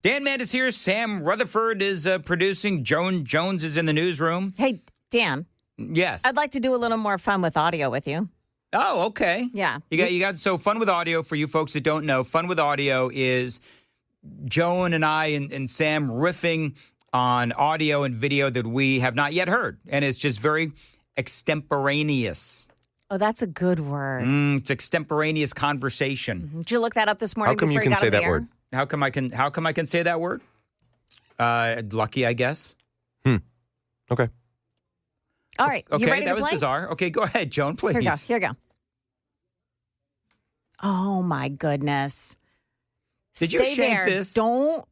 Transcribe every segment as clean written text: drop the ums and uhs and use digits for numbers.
Dan Mandis here. Sam Rutherford is producing. Joan Jones is in the newsroom. Hey, Dan. Yes. I'd like to do a little more fun with audio with you. Oh, okay. Yeah. You got so fun with audio, for you folks that don't know, fun with audio is Joan and I and Sam riffing on audio and video that we have not yet heard. And it's just very extemporaneous. Oh, that's a good word. It's extemporaneous conversation. Did you look that up this morning? How come before you can got say on the that air? word? How come I can say that word? Lucky, I guess. Okay. All right. Okay, You ready that to was play? bizarre. Okay, go ahead, Joan, please. Here we go. Oh, my goodness. Did you Stay shank there. this? Don't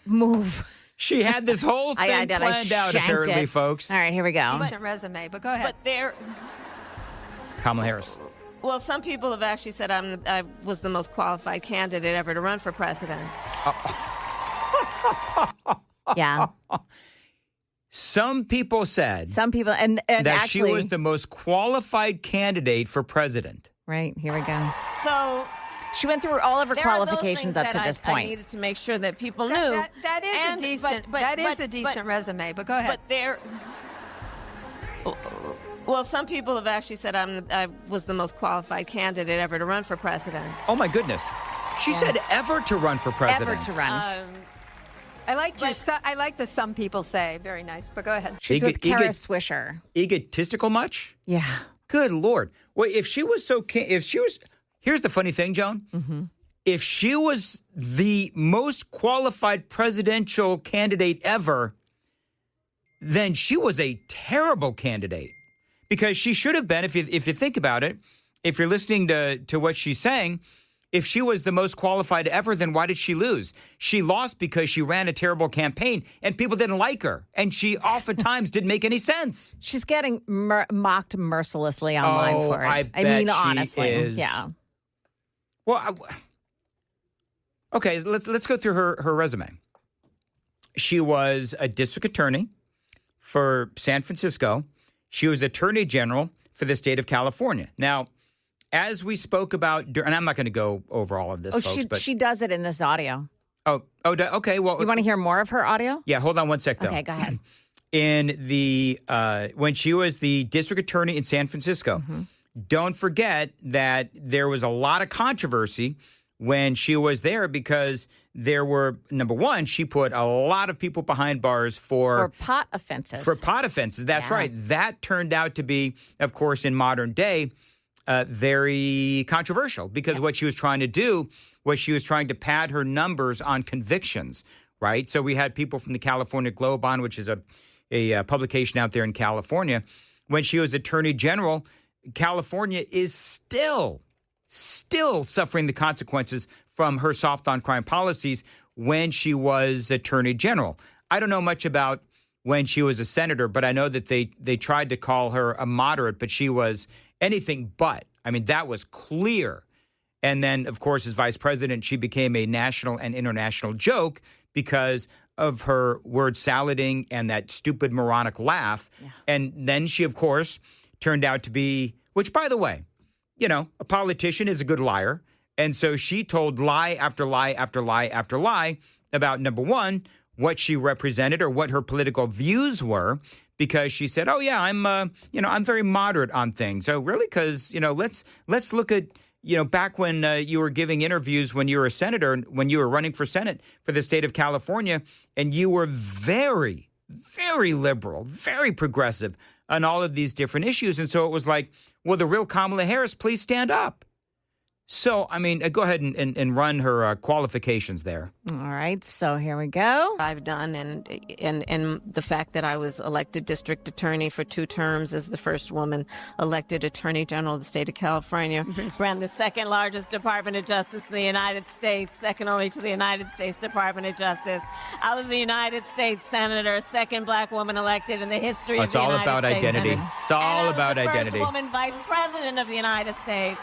move. She had this whole thing I did. I planned out, shanked apparently, it. folks. All right, here we go. Decent resume, but go ahead. But Kamala Harris. well, some people have actually said I was the most qualified candidate ever to run for president. Yeah. Some people said Some people, and that actually, she was the most qualified candidate for president. right, here we go. So She went through all of her there are those qualifications things up that to this I point. needed to make sure that people knew. That is And- a decent. but- that is but- a decent but- resume, but go ahead. But there. Well, some people have actually said I was the most qualified candidate ever to run for president. Oh, my goodness. She said ever to run for president. Ever to run. I like the some people say. Very nice, but go ahead. She's with Kara Swisher. Egotistical much? Yeah. Good Lord. Well, if she was here's the funny thing, Joan. Mm-hmm. If she was the most qualified presidential candidate ever, then she was a terrible candidate, because she should have been, if you think about it, if you're listening to what she's saying, if she was the most qualified ever, then why did she lose? She lost because she ran a terrible campaign and people didn't like her. And she oftentimes didn't make any sense. She's getting mocked mercilessly online for it. I bet mean, she honestly. is. Yeah. Well, okay, let's go through her resume. She was a district attorney for San Francisco. She was attorney general for the state of California. Now, as we spoke about, and I'm not going to go over all of this, folks, but she does it in this audio. okay. Well, You want to hear more of her audio? yeah, hold on one sec, though. Okay, go ahead. In the when she was the district attorney in San Francisco, don't forget that there was a lot of controversy when she was there, because there were, number one, she put a lot of people behind bars for pot offenses. For pot offenses, that's Yeah. right. That turned out to be, of course, in modern day, very controversial, because what she was trying to do was she was trying to pad her numbers on convictions, right? So we had people from the California Globe on, which is a publication out there in California. When she was attorney general, California is still suffering the consequences from her soft on crime policies when she was attorney general. I don't know much about when she was a senator, but I know that they tried to call her a moderate, but she was anything but. I mean, that was clear. And then, of course, as vice president, she became a national and international joke because of her word salading and that stupid moronic laugh. Yeah. And then she, of course, turned out to be, which, by the way, you know, a politician is a good liar. And so she told lie after lie after lie after lie about, number one, what she represented or what her political views were, because she said, oh, yeah, I'm very moderate on things. So really, because, let's look at, back when you were giving interviews when you were a senator, when you were running for Senate for the state of California, and you were very, very liberal, very progressive on all of these different issues. And so it was like, well, the real Kamala Harris, please stand up. So, I mean, go ahead and run her qualifications there. All right, so here we go. I've done, and the fact that I was elected district attorney for 2 terms as the first woman elected attorney general of the state of California, ran the second largest Department of Justice in the United States, second only to the United States Department of Justice. I was the United States senator, second black woman elected in the history of the United States. It's all about identity. Senate. It's all about and I was the identity. first woman vice president of the United States.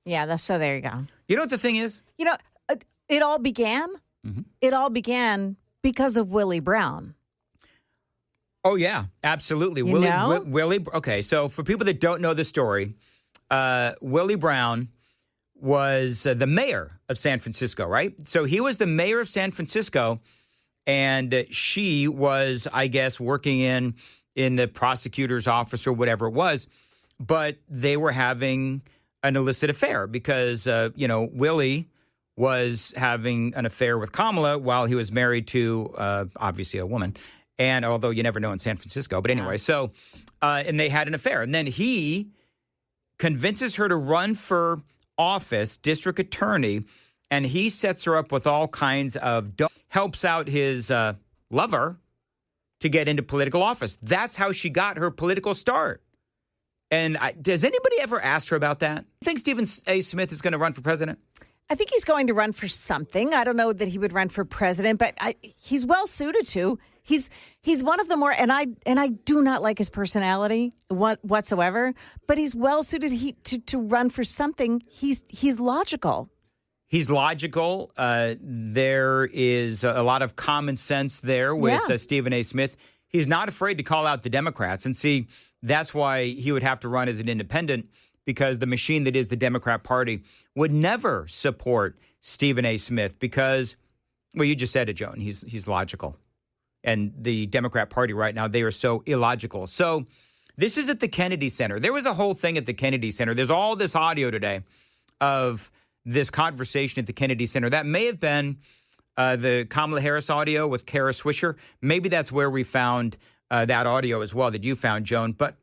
Yeah, so there you go. You know what the thing is? It all began. Mm-hmm. It all began because of Willie Brown. Oh, yeah, absolutely. Willie. Okay, so for people that don't know the story, Willie Brown was the mayor of San Francisco, right? So he was the mayor of San Francisco, and she was, I guess, working in the prosecutor's office or whatever it was, but they were having an illicit affair because, Willie was having an affair with Kamala while he was married to, obviously, a woman. And although you never know in San Francisco. But anyway, so, and they had an affair. And then he convinces her to run for office, district attorney, and he sets her up with all kinds of, helps out his lover to get into political office. That's how she got her political start. And does anybody ever ask her about that? You think Stephen A. Smith is going to run for president? I think he's going to run for something. I don't know that he would run for president, but he's well suited to. He's one of the more, and I do not like his personality whatsoever, but he's well suited to run for something. He's logical. He's logical. There is a lot of common sense there with Stephen A. Smith. He's not afraid to call out the Democrats. And see, that's why he would have to run as an independent, because the machine that is the Democrat Party would never support Stephen A. Smith because, well, you just said it, Joan. He's logical. And the Democrat Party right now, they are so illogical. So this is at the Kennedy Center. There was a whole thing at the Kennedy Center. There's all this audio today of this conversation at the Kennedy Center. That may have been the Kamala Harris audio with Kara Swisher. Maybe that's where we found that audio as well that you found, Joan. But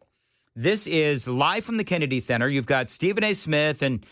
this is live from the Kennedy Center. You've got Stephen A. Smith and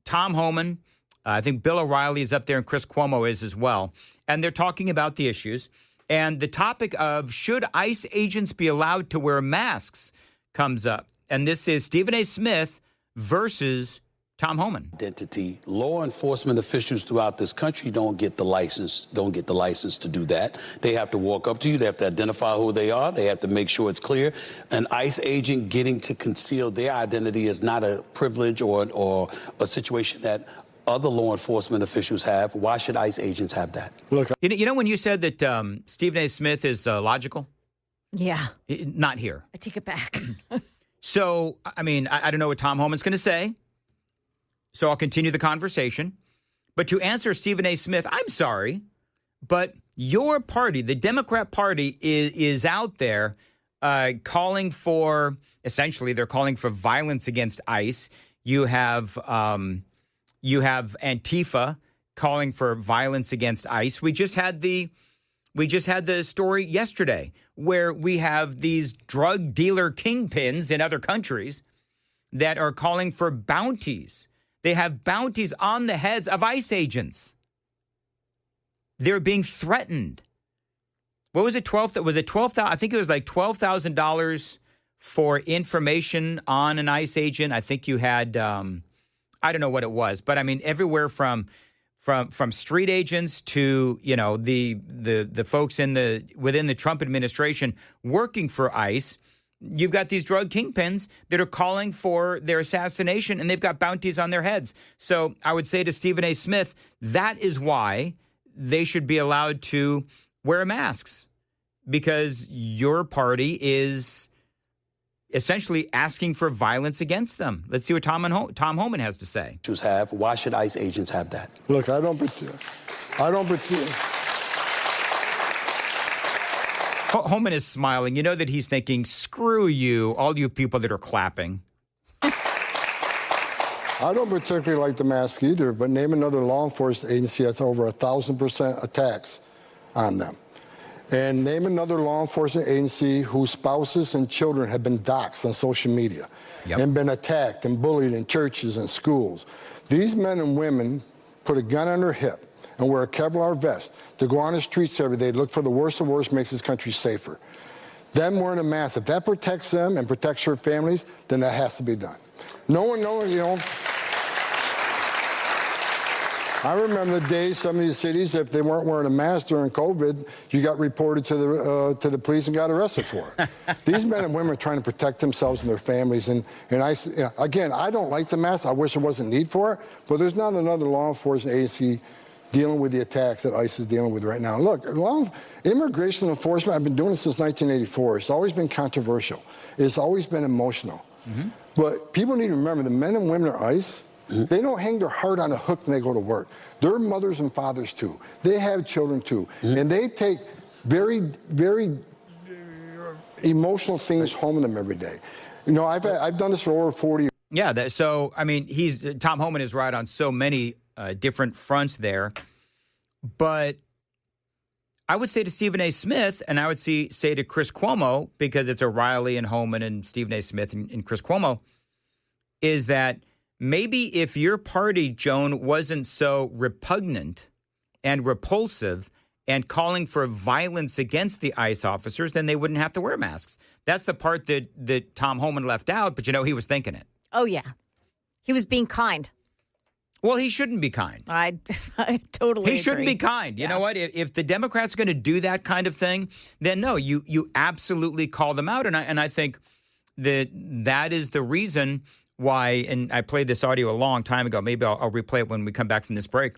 Tom Homan. I think Bill O'Reilly is up there and Chris Cuomo is as well. And they're talking about the issues. And the topic of should ICE agents be allowed to wear masks comes up. And this is Stephen A. Smith versus Tom Homan. Identity. Law enforcement officials throughout this country don't get the license to do that. They have to walk up to you. They have to identify who they are. They have to make sure it's clear. An ICE agent getting to conceal their identity is not a privilege or a situation that other law enforcement officials have. Why should ICE agents have that? Look, you know when you said that Stephen A. Smith is logical? Yeah. Not here. I take it back. So, I mean, I don't know what Tom Homan's going to say. So I'll continue the conversation. But to answer Stephen A. Smith, I'm sorry, but your party, the Democrat Party, is out there calling for, essentially, they're calling for violence against ICE. You have Antifa calling for violence against ICE. We just had the story yesterday where we have these drug dealer kingpins in other countries that are calling for bounties. They have bounties on the heads of ICE agents. They're being threatened. What was it? I think it was like $12,000 for information on an ICE agent. I think you had, I don't know what it was, but I mean, everywhere from street agents to, the folks within the Trump administration working for ICE. You've got these drug kingpins that are calling for their assassination, and they've got bounties on their heads. So I would say to Stephen A. Smith, that is why they should be allowed to wear masks, because your party is essentially asking for violence against them. Let's see what Tom Homan has to say. Why should ICE agents have that? Look, I don't pretend. Homan is smiling. You know that he's thinking, screw you, all you people that are clapping. I don't particularly like the mask either, but name another law enforcement agency that's over 1,000% attacks on them. And name another law enforcement agency whose spouses and children have been doxxed on social media and been attacked and bullied in churches and schools. These men and women put a gun on their hip and wear a Kevlar vest to go on the streets every day, look for the worst of the worst, makes this country safer. Them wearing a mask, if that protects them and protects their families, then that has to be done. No one knows, I remember the days some of these cities, if they weren't wearing a mask during COVID, you got reported to the police and got arrested for it. These men and women are trying to protect themselves and their families. And again, I don't like the mask. I wish there wasn't need for it. But there's not another law enforcement agency dealing with the attacks that ICE is dealing with right now. Look, immigration enforcement, I've been doing this since 1984. It's always been controversial. It's always been emotional. Mm-hmm. But people need to remember the men and women of ICE, They don't hang their heart on a hook when they go to work. They're mothers and fathers, too. They have children, too. And they take very, very emotional things home with them every day. You know, I've done this for over 40 years. Yeah, so, I mean, Tom Homan is right on so many different fronts there. But I would say to Stephen A. Smith, and I would say to Chris Cuomo, because it's O'Reilly and Homan and Stephen A. Smith and Chris Cuomo, is that maybe if your party, Joan, wasn't so repugnant and repulsive and calling for violence against the ICE officers, then they wouldn't have to wear masks. That's the part that Tom Homan left out, but, he was thinking it. Oh, yeah. He was being kind. Well, he shouldn't be kind. I totally agree. He shouldn't be kind. You know what? If the Democrats are going to do that kind of thing, then no, you absolutely call them out. And I think that is the reason why, and I played this audio a long time ago. Maybe I'll replay it when we come back from this break.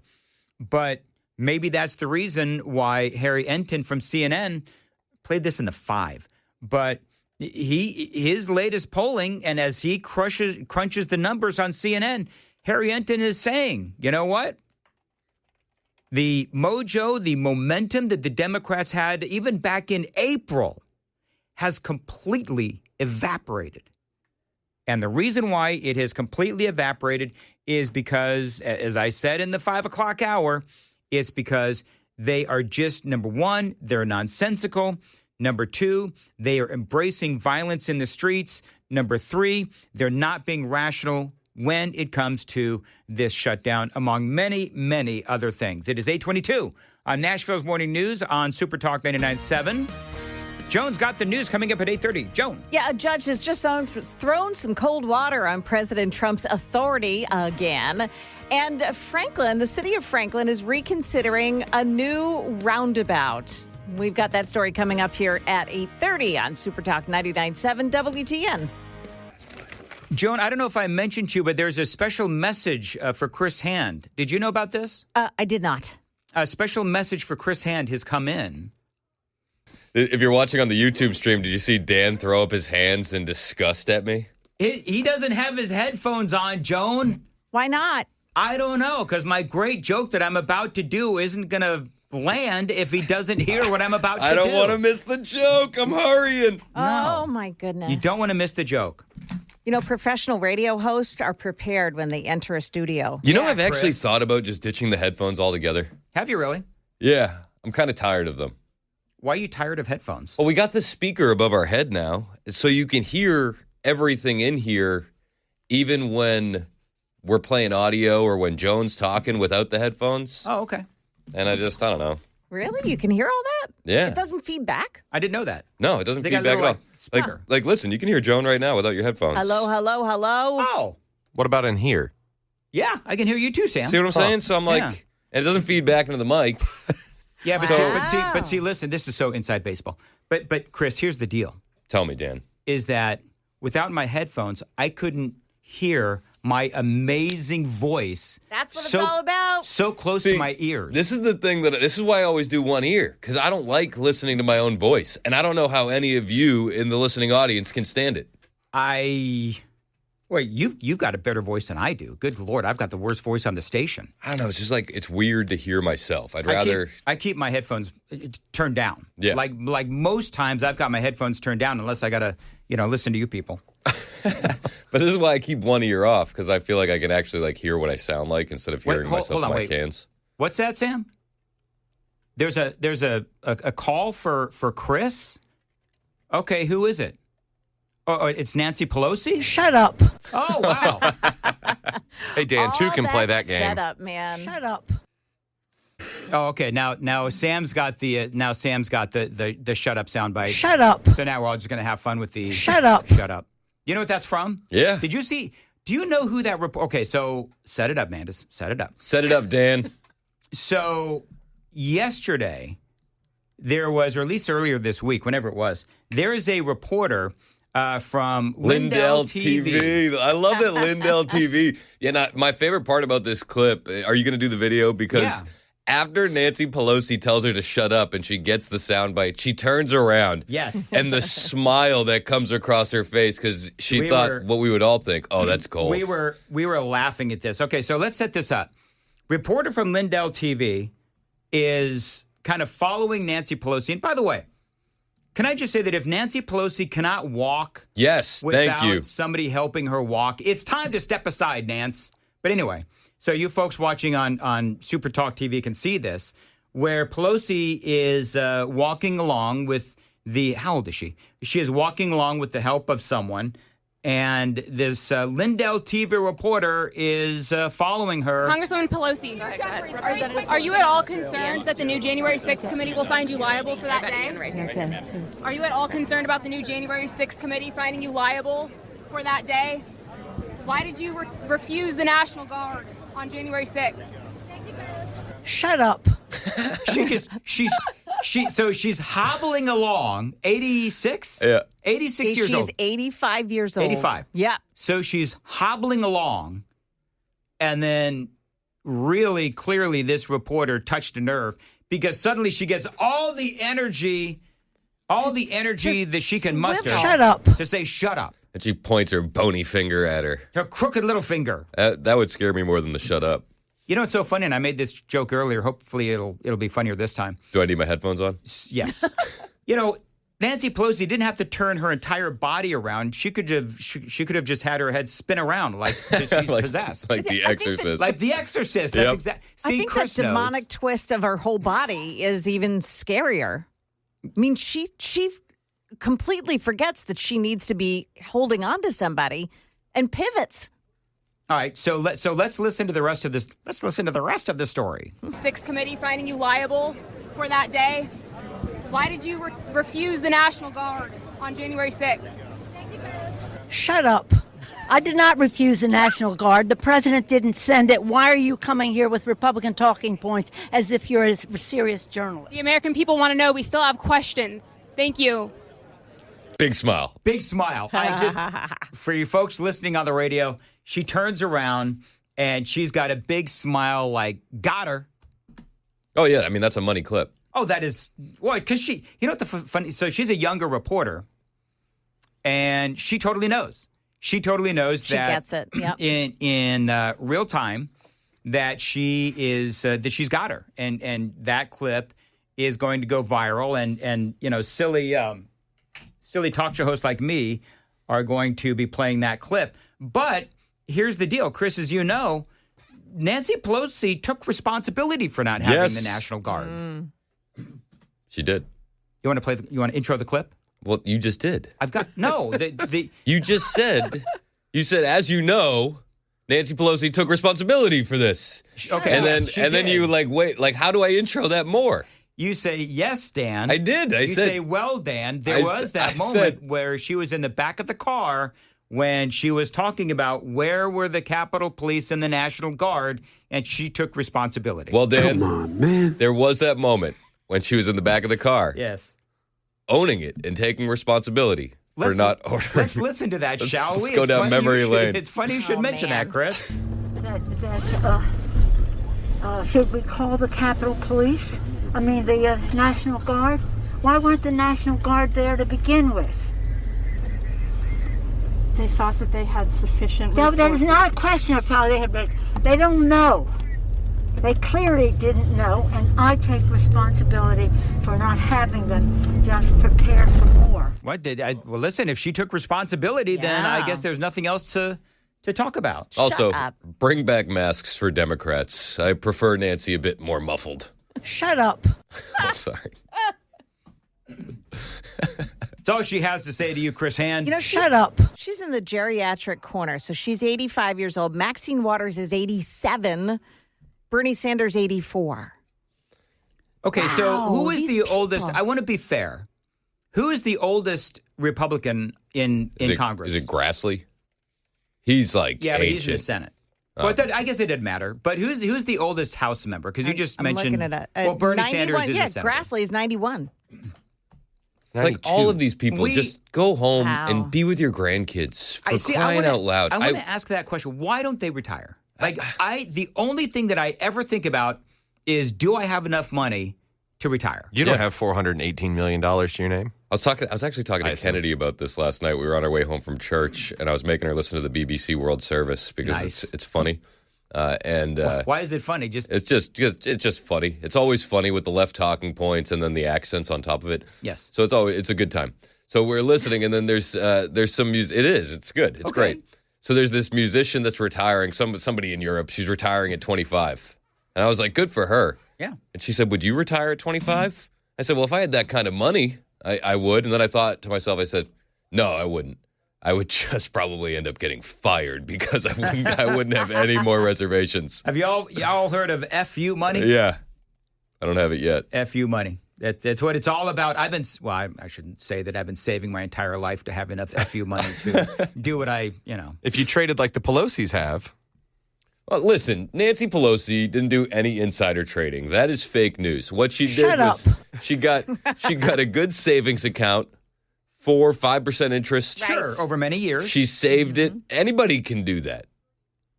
But maybe that's the reason why Harry Enton from CNN played this in the 5. But his latest polling, and as he crunches the numbers on CNN, Harry Enton is saying, you know what? The mojo, the momentum that the Democrats had even back in April has completely evaporated. And the reason why it has completely evaporated is because, as I said in the 5 o'clock hour, it's because they are just, number one, they're nonsensical. Number 2, they are embracing violence in the streets. Number 3, they're not being rational when it comes to this shutdown, among many, many other things. It is 8:22 on Nashville's Morning News on Super Talk 99.7. Joan's got the news coming up at 8:30. Joan. Yeah, a judge has just thrown some cold water on President Trump's authority again. And Franklin, the city of Franklin, is reconsidering a new roundabout. We've got that story coming up here at 8:30 on Super Talk 99.7 WTN. Joan, I don't know if I mentioned to you, but there's a special message for Chris Hand. Did you know about this? I did not. A special message for Chris Hand has come in. If you're watching on the YouTube stream, did you see Dan throw up his hands in disgust at me? He doesn't have his headphones on, Joan. Why not? I don't know, because my great joke that I'm about to do isn't going to land if he doesn't hear what I'm about to do. I don't want to miss the joke. I'm hurrying. Oh, my goodness. You don't want to miss the joke. You know, professional radio hosts are prepared when they enter a studio. You know, I've actually thought about just ditching the headphones altogether. Have you really? Yeah, I'm kind of tired of them. Why are you tired of headphones? Well, we got this speaker above our head now, so you can hear everything in here, even when we're playing audio or when Joan's talking without the headphones. Oh, okay. And I don't know. Really? You can hear all that? Yeah. It doesn't feed back? I didn't know that. No, it doesn't They feed got a back little, at all. speaker. Like, listen, you can hear Joan right now without your headphones. Hello, hello, hello. Oh. What about in here? Yeah, I can hear you too, Sam. See what I'm saying? So I'm like, Yeah. and it doesn't feed back into the mic. Yeah, but, Wow. but see, listen, this is so inside baseball. But Chris, here's the deal. Tell me, Dan. Is that without my headphones, I couldn't hear my amazing voice. That's what it's all about. So close to my ears. This is the thing this is why I always do one ear, because I don't like listening to my own voice. And I don't know how any of you in the listening audience can stand it. Wait, you've got a better voice than I do. Good Lord, I've got the worst voice on the station. I don't know. It's just like, it's weird to hear myself. I'd rather... I keep my headphones turned down. Yeah. Like most times I've got my headphones turned down unless I got to, listen to you people. But this is why I keep one ear off, because I feel like I can actually hear what I sound like instead of hearing myself in my cans. What's that, Sam? There's a call for Chris? Okay, who is it? Oh, it's Nancy Pelosi? Shut up. Oh, wow. Hey, Dan, two can play that game. Shut up, man. Shut up. Oh, okay. Now Sam's got the shut up soundbite. Shut up. So now we're all just going to have fun with the Shut up. Shut up. You know what that's from? Yeah. Did you see? Do you know who that okay, so set it up, Mandis. Set it up. Set it up, Dan. So yesterday there was, or at least earlier this week, whenever it was, there is a reporter from Lindell TV. I love that Lindell TV. Yeah, my favorite part about this clip, are you going to do the video? Because After Nancy Pelosi tells her to shut up and she gets the soundbite, she turns around. Yes. And the smile that comes across her face because she thought what we would all think, oh, that's cold. We were laughing at this. Okay, so let's set this up. Reporter from Lindell TV is kind of following Nancy Pelosi. And by the way, can I just say that if Nancy Pelosi cannot walk without somebody helping her walk, it's time to step aside, Nance. But anyway, so you folks watching on Super Talk TV can see this, where Pelosi is walking along with how old is she? She is walking along with the help of someone, and this Lindell TV reporter is following her. Congresswoman Pelosi, are you at all concerned that the new January 6th committee will find you liable for that day? Are you at all concerned about the new January 6th committee finding you liable for that day? Why did you refuse the National Guard on January 6th? Shut up. She's hobbling along, 86? Yeah. 86 years old. She's 85 years old. 85. Yeah. So she's hobbling along, and then really clearly this reporter touched a nerve because suddenly she gets all the energy that she can muster. Shut up. To say shut up. And she points her bony finger at her. Her crooked little finger. That would scare me more than the shut up. You know, it's so funny, and I made this joke earlier. Hopefully it'll be funnier this time. Do I need my headphones on? Yes. You know, Nancy Pelosi didn't have to turn her entire body around. She could have just had her head spin around like she's possessed. Like The Exorcist. Like The Exorcist. That's exactly. I think Chris that demonic twist of her whole body is even scarier. I mean, she completely forgets that she needs to be holding on to somebody and pivots. All right, so let's listen to the rest of this. Let's listen to the rest of the story. 6th committee finding you liable for that day. Why did you refuse the National Guard on January 6th? Shut up. I did not refuse the National Guard. The president didn't send it. Why are you coming here with Republican talking points as if you're a serious journalist? The American people want to know. We still have questions. Thank you. Big smile. Big smile. For you folks listening on the radio, she turns around and she's got a big smile like, got her. Oh, yeah. I mean, that's a money clip. Oh, that is, well, because you know what the funny, so she's a younger reporter and she totally knows. She totally knows she that gets it. Yep. in real time that she is, that she's got her. And that clip is going to go viral and you know, silly talk show hosts like me are going to be playing that clip. But here's the deal, Chris, as you know, Nancy Pelosi took responsibility for not having the National Guard. She did. You want to you want to intro the clip? Well, you just did. I've got You just said. You said, as you know, Nancy Pelosi took responsibility for this. Okay, and then you wait, how do I intro that more? You say, yes, Dan. I did. You say, well, Dan, there was that moment where she was in the back of the car when she was talking about where were the Capitol Police and the National Guard, and she took responsibility. Well, Dan, come on, man. There was that moment when she was in the back of the car. Yes. Owning it and taking responsibility for not ordering. Let's listen to that, shall we? Let's go down memory lane. It's funny you should mention that, Chris. Should we call the Capitol Police? I mean, the National Guard? Why weren't the National Guard there to begin with? They thought that they had sufficient resources. No, that is not a question of how they had been. They don't know. They clearly didn't know, and I take responsibility for not having them just prepared for more. Well, listen, if she took responsibility, then I guess there's nothing else to talk about. Also, bring back masks for Democrats. I prefer Nancy a bit more muffled. Shut up. Oh, sorry. That's all she has to say to you, Chris Hand. You know, shut up. She's in the geriatric corner. So she's 85 years old. Maxine Waters is 87. Bernie Sanders, 84. Okay, so who is the oldest? I want to be fair. Who is the oldest Republican in Congress? Is it Grassley? He's like but ancient. he's in the Senate. Well, I guess it didn't matter. But who's the oldest House member? Because you just mentioned. I'm looking at it. Well, Bernie 91, Sanders is a senator. Grassley is 91. 92. Like all of these people, just go home and be with your grandkids for crying out loud. I want to ask that question. Why don't they retire? Like the only thing that I ever think about is, do I have enough money to retire? You don't have $418 million to your name? I was actually talking to Kennedy about this last night. We were on our way home from church, and I was making her listen to the BBC World Service because it's funny. Why is it funny? It's just funny. It's always funny with the left talking points and then the accents on top of it. Yes. So it's a good time. So we're listening, and then there's some music. It's good. It's great. So there's this musician that's retiring. Somebody in Europe. She's retiring at 25, and I was like, good for her. Yeah. And she said, would you retire at 25? I said, well, if I had that kind of money, I would. And then I thought to myself, I said, no, I wouldn't. I would just probably end up getting fired because I wouldn't have any more reservations. Have y'all heard of FU money? Yeah. I don't have it yet. FU money. That's what it's all about. I shouldn't say that I've been saving my entire life to have enough FU money to do what If you traded like the Pelosi's have. Well, listen, Nancy Pelosi didn't do any insider trading. That is fake news. What she did was she got a good savings account, 4-5% interest. Sure, over many years. She saved it. Anybody can do that.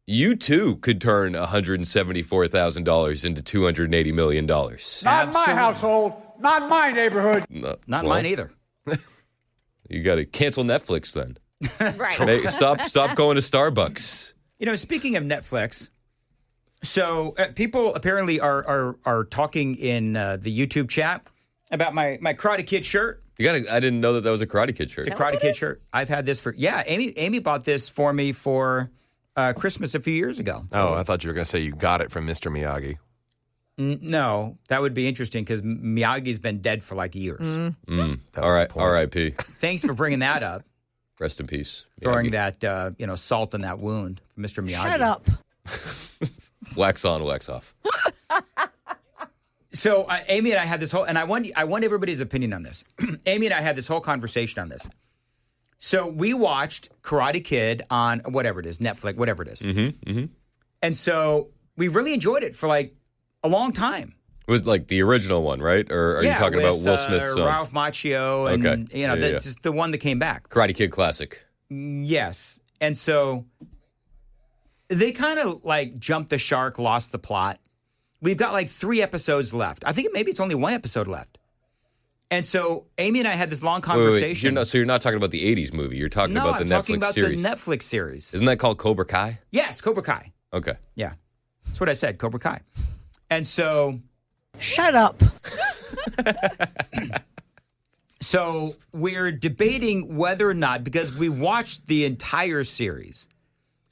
You too could turn $174,000 into $280 million. Not my household, not my neighborhood. Not mine either. You got to cancel Netflix then. Right. Stop going to Starbucks. Speaking of Netflix, so people apparently are talking in the YouTube chat about my Karate Kid shirt. I didn't know that was a Karate Kid shirt. It's a Karate Kid shirt. I've had this Amy bought this for me for Christmas a few years ago. Oh, I thought you were going to say you got it from Mr. Miyagi. No, that would be interesting because Miyagi's been dead for like years. All right, R.I.P. Thanks for bringing that up. Rest in peace. Throwing Miyagi. that salt in that wound for Mr. Miyagi. Shut up. Wax on, wax off. So Amy and I had this whole, and I want everybody's opinion on this. Amy and I had this whole conversation on this. So we watched Karate Kid on whatever it is, Netflix, whatever it is. And so we really enjoyed it for like a long time. It was like the original one, right? Or are you talking about Will Smith's son? Ralph Macchio and just the one that came back. Karate Kid classic. Yes. And so they kind of like jumped the shark, lost the plot. We've got like 3 episodes left. I think maybe it's only 1 episode left. And so Amy and I had this long conversation. Wait. You're not talking about the 80s movie. You're talking about the Netflix series. No, I'm talking about the Netflix series. Isn't that called Cobra Kai? Yes, Cobra Kai. Okay. Yeah. That's what I said, Cobra Kai. And so... Shut up. So we're debating whether or not, because we watched the entire series,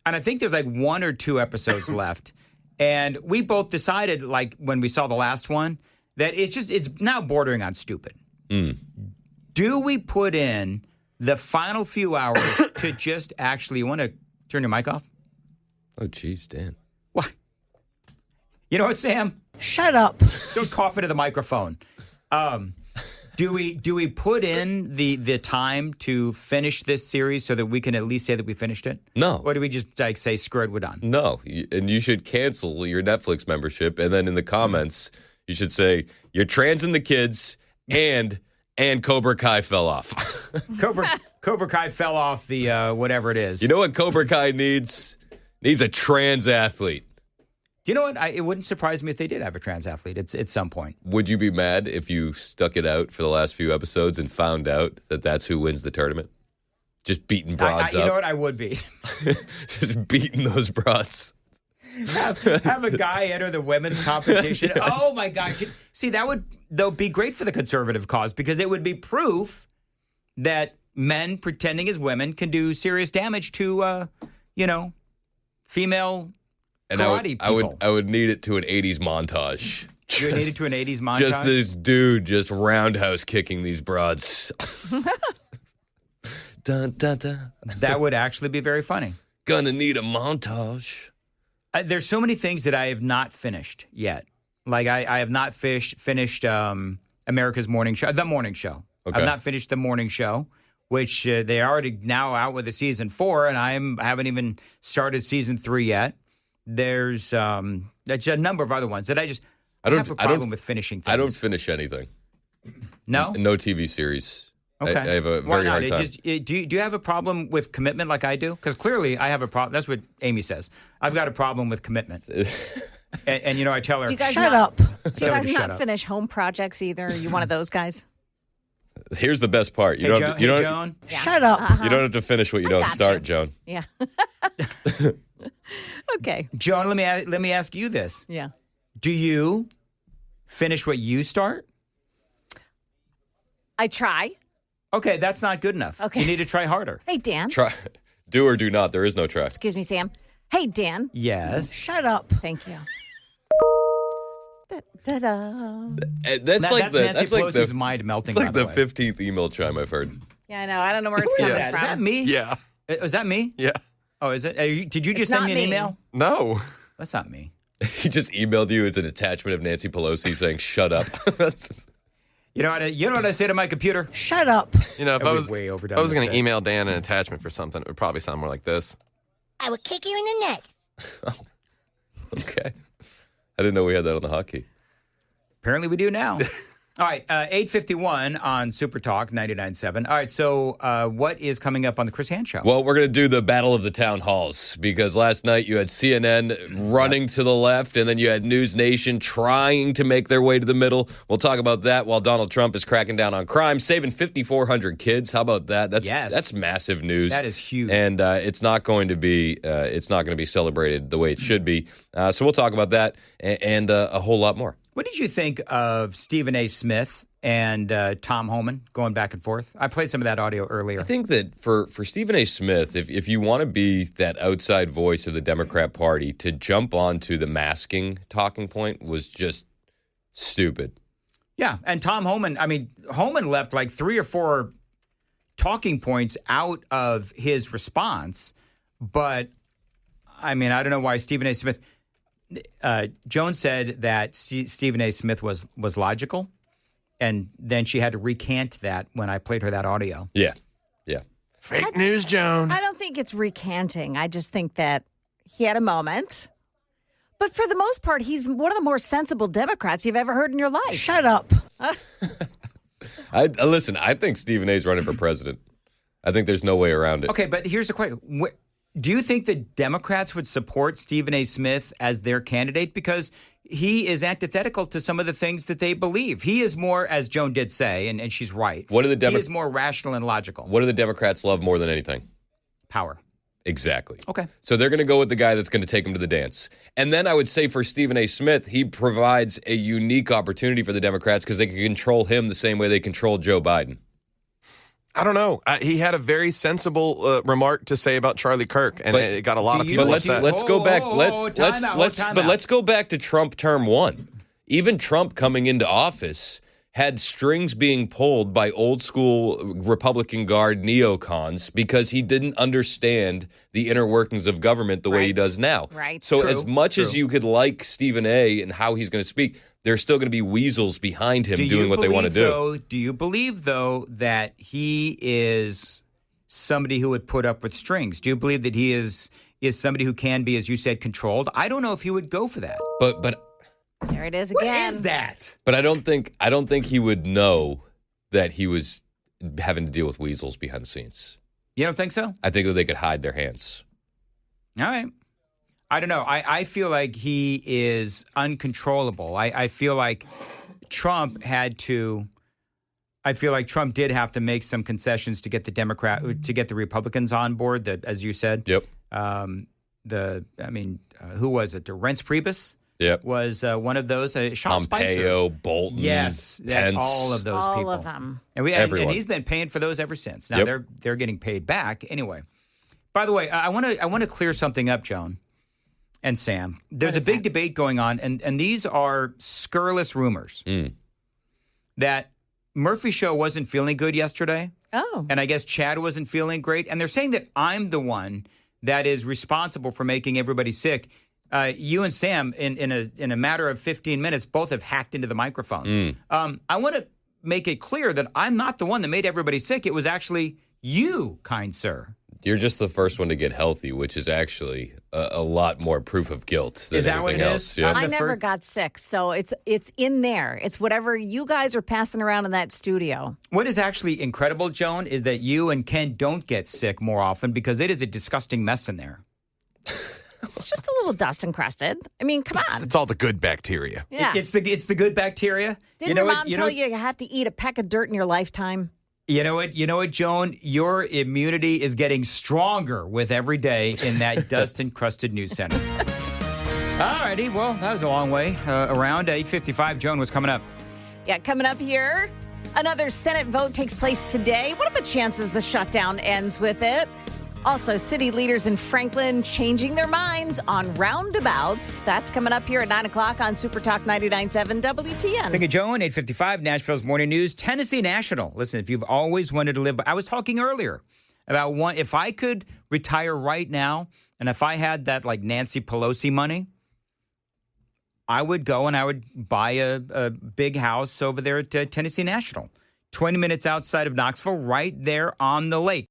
and I think there's like 1 or 2 episodes left, and we both decided, like when we saw the last one, that it's now bordering on stupid. Do we put in the final few hours to just actually, you want to turn your mic off? Oh, geez, Dan. What? You know what, Sam? Shut up. Don't cough into the microphone. Do we put in the time to finish this series so that we can at least say that we finished it? No. Or do we just like say, screw it, we're done? No. And you should cancel your Netflix membership. And then in the comments, you should say, you're transing the kids and Cobra Kai fell off. Cobra Kai fell off the whatever it is. You know what Cobra Kai needs? Needs a trans athlete. Do you know what? It wouldn't surprise me if they did have a trans athlete at some point. Would you be mad if you stuck it out for the last few episodes and found out that that's who wins the tournament? Just beating broads up. You know what? I would be. Just beating those broads. Have a guy enter the women's competition. Oh, my God. See, that would, though, be great for the conservative cause because it would be proof that men pretending as women can do serious damage to, female and karate people. I would need it to an 80s montage. You would need it to an 80s montage? Just this dude just roundhouse kicking these broads. Dun, dun, dun. That would actually be very funny. Gonna need a montage. There's so many things that I have not finished yet. Like I have not finished America's Morning Show, The Morning Show. Okay. I've not finished The Morning Show, which they're already now out with the season 4, and I haven't even started season 3 yet. There's a number of other ones that I have a problem with finishing things. I don't finish anything. No? No TV series. Okay. I have a very hard time. Do you have a problem with commitment like I do? Because clearly I have a problem. That's what Amy says. I've got a problem with commitment. And I tell her, Do you guys Shut not, up. Do you Tell her guys to shut not up. finish home projects either? Are you one of those guys? Here's the best part. You Hey, don't. Joan, you don't. Joan? Shut up. You don't have to finish what you don't gotcha. start, Joan. Yeah. Okay. Joan, let me ask you this. Yeah. Do you finish what you start? I try. Okay, that's not good enough. Okay. You need to try harder. Hey, Dan. Try. Do or do not. There is no try. Excuse me, Sam. Hey, Dan. Yes. Shut up. Thank you. Da-da. That's like Nancy that's like Pelosi's the mind melting. It's like by the way. 15th email chime I've heard. Yeah, I know. I don't know where it's Who is coming that? from. Is that me? Yeah. Is that me? Yeah. Oh, is it? Did you just It's send not me an me. email? No. That's not me. He just emailed you. It's an attachment of Nancy Pelosi saying "Shut up." You know what I say to my computer? Shut up. You know, if That I was was way overdone if I was this going to bit. email Dan an attachment for something, it would probably sound more like this. I will kick you in the neck. Okay. I didn't know we had that on the hotkey. Apparently we do now. All right, 8:51 on Super Talk 99.7. All right, so what is coming up on the Chris Hand Show? Well, we're going to do the battle of the town halls because last night you had CNN running to the left and then you had News Nation trying to make their way to the middle. We'll talk about that while Donald Trump is cracking down on crime, saving 5,400 kids. How about that? That's massive news. That is huge. And it's not going to be celebrated the way it should be. So we'll talk about that and a whole lot more. What did you think of Stephen A. Smith and Tom Homan going back and forth? I played some of that audio earlier. I think that for Stephen A. Smith, if you want to be that outside voice of the Democrat Party, to jump onto the masking talking point was just stupid. Yeah, and Tom Homan, Homan left like 3 or 4 talking points out of his response, but I don't know why Stephen A. Smith... Joan said that Stephen A. Smith was logical, and then she had to recant that when I played her that audio. Yeah. Fake news, Joan. I don't think it's recanting. I just think that he had a moment. But for the most part, he's one of the more sensible Democrats you've ever heard in your life. Shut up. Listen, I think Stephen A.'s running for president. I think there's no way around it. Okay, but here's the question. Do you think the Democrats would support Stephen A. Smith as their candidate? Because he is antithetical to some of the things that they believe. He is more, as Joan did say, and she's right, What do the he is more rational and logical. What do the Democrats love more than anything? Power. Exactly. Okay. So they're going to go with the guy that's going to take them to the dance. And then I would say for Stephen A. Smith, he provides a unique opportunity for the Democrats because they can control him the same way they controlled Joe Biden. I don't know. He had a very sensible remark to say about Charlie Kirk, and it got a lot of people But upset. let's go back. Time out. Let's go back to Trump term 1. Even Trump coming into office had strings being pulled by old school Republican Guard neocons because he didn't understand the inner workings of government the way he does now. Right. So True. as much as you could like Stephen A. and how he's going to speak, there's still going to be weasels behind him doing what they want to do. Do you believe, though, that he is somebody who would put up with strings? Do you believe that he is somebody who can be, as you said, controlled? I don't know if he would go for that. But There it is What again. is that? But I don't think he would know that he was having to deal with weasels behind the scenes. You don't think so? I think that they could hide their hands. All right. I don't know. I feel like he is uncontrollable. I feel like Trump did have to make some concessions to get the Republicans on board. As you said. Yep. Who was it? Reince Priebus. Yep. Was one of those. Sean Pompeo, Spicer. Bolton, Yes, Pence. all of those people. All of them. And Everyone. he's been paying for those ever since. Now they're getting paid back anyway. By the way, I want to clear something up, Joan and Sam. There's a big debate going on, and these are scurrilous rumors that Murphy's show wasn't feeling good yesterday. Oh. And I guess Chad wasn't feeling great. And they're saying that I'm the one that is responsible for making everybody sick. You and Sam, in a matter of 15 minutes, both have hacked into the microphone. I want to make it clear that I'm not the one that made everybody sick. It was actually you, kind sir. You're just the first one to get healthy, which is actually a lot more proof of guilt than Is that what anything it else. is? Yeah. I never got sick, so it's in there. It's whatever you guys are passing around in that studio. What is actually incredible, Joan, is that you and Ken don't get sick more often because it is a disgusting mess in there. It's just a little dust encrusted. I mean, come on. It's all the good bacteria. Yeah. It's the good bacteria. Didn't your mom tell you have to eat a peck of dirt in your lifetime? You know what, Joan? Your immunity is getting stronger with every day in that dust-encrusted news center. All righty. Well, that was a long way around. 8:55, Joan, what's coming up? Yeah, coming up here, another Senate vote takes place today. What are the chances the shutdown ends with it? Also, city leaders in Franklin changing their minds on roundabouts. That's coming up here at 9 o'clock on Super Talk 99.7 WTN. Thank you, Joan. 8:55, Nashville's Morning News. Tennessee National. Listen, if you've always wanted to live, I was talking earlier about if I could retire right now, and if I had that like Nancy Pelosi money, I would go and I would buy a big house over there at Tennessee National. 20 minutes outside of Knoxville, right there on the lake.